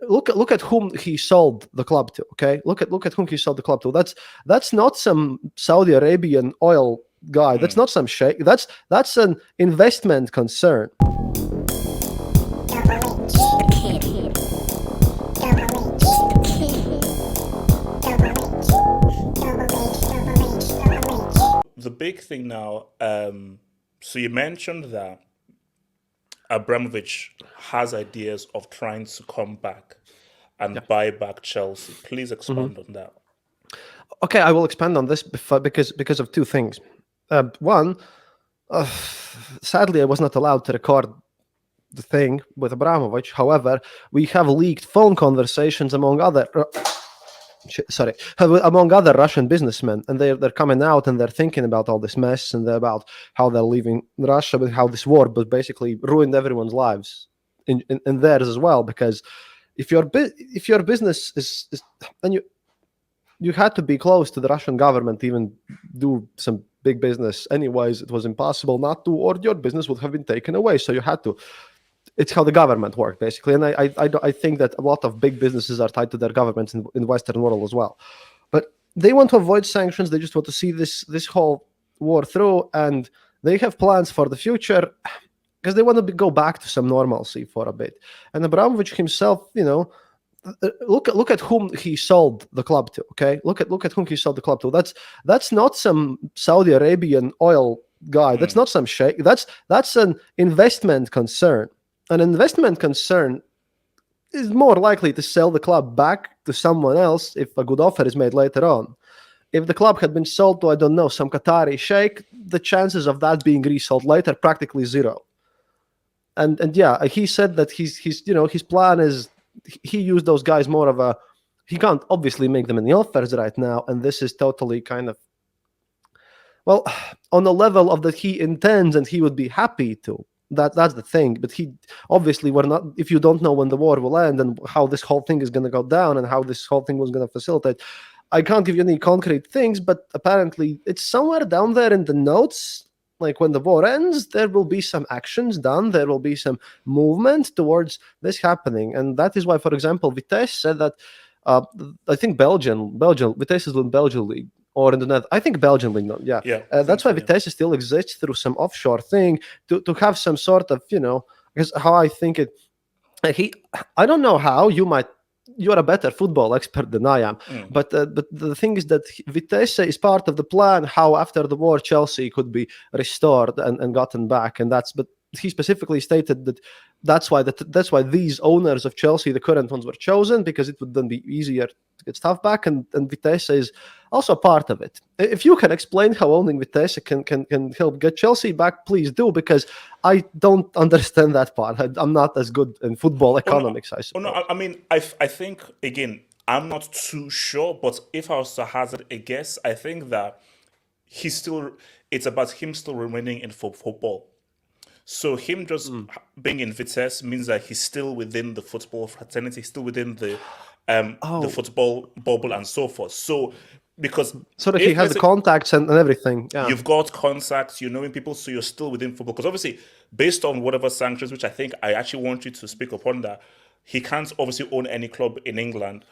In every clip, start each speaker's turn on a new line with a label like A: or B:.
A: look at whom he sold the club to. Okay, look at whom he sold the club to. That's not some Saudi Arabian oil guy. That's not some sheikh. That's an investment concern.
B: The big thing now, so you mentioned that Abramovich has ideas of trying to come back and buy back Chelsea. Please expand on that.
A: Okay, I will expand on this because of two things. One, sadly, I was not allowed to record the thing with Abramovich. However, we have leaked phone conversations among other Russian businessmen, and they're coming out and they're thinking about all this mess and about how they're leaving Russia, but how this war but basically ruined everyone's lives in theirs as well. Because if your business is and you had to be close to the Russian government to even do some big business. Anyways, it was impossible not to, or your business would have been taken away. So you had to. It's how the government worked, basically. And I think that a lot of big businesses are tied to their governments in the Western world as well. But they want to avoid sanctions. They just want to see this whole war through. And they have plans for the future because they want to go back to some normalcy for a bit. And Abramovich himself, look at whom he sold the club to. Okay, look at whom he sold the club to. That's not some Saudi Arabian oil guy. That's not some sheikh. That's an investment concern. An investment concern is more likely to sell the club back to someone else if a good offer is made later on. If the club had been sold to, I don't know, some Qatari sheikh, the chances of that being resold later practically zero. And yeah, he said that his plan is he used those guys more of a. He can't obviously make them any offers right now, and this is totally kind of on the level of that he intends and he would be happy to. That's the thing. But he obviously we're not. If you don't know when the war will end and how this whole thing is going to go down and how this whole thing was going to facilitate, I can't give you any concrete things. But apparently, it's somewhere down there in the notes. Like when the war ends, there will be some actions done. There will be some movement towards this happening, and that is why, for example, Vitesse said that. I think Belgium. Vitesse is in Belgian league. Or in the net, I think Belgian league. Yeah. That's why Vitesse still exists through some offshore thing to have some sort of because how I think it. I don't know how you're a better football expert than I am, but the thing is that Vitesse is part of the plan. How after the war Chelsea could be restored and gotten back, but he specifically stated that that's why these owners of Chelsea, the current ones, were chosen because it would then be easier to get stuff back, and Vitesse is also part of it. If you can explain how owning Vitesse can help get Chelsea back, please do, because I don't understand that part. I'm not as good in football economics, I suppose.
B: I mean, I think, again, I'm not too sure, but if I was to hazard a guess, I think that it's about him still remaining in football. So him just being in Vitesse means that he's still within the football fraternity, still within the football bubble and so forth. So
A: that he has the contacts and everything. Yeah.
B: You've got contacts, you're knowing people, so you're still within football. Because obviously, based on whatever sanctions, which I think I actually want you to speak upon that, he can't obviously own any club in England.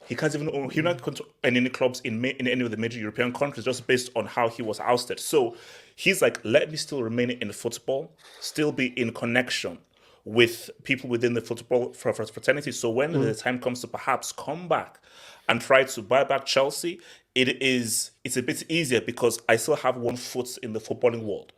B: He can't even own. He's not going to own any clubs in any of the major European countries, just based on how he was ousted. So he's like, let me still remain in football, still be in connection with people within the football fraternity. So when the time comes to perhaps come back and try to buy back Chelsea, it's a bit easier because I still have one foot in the footballing world.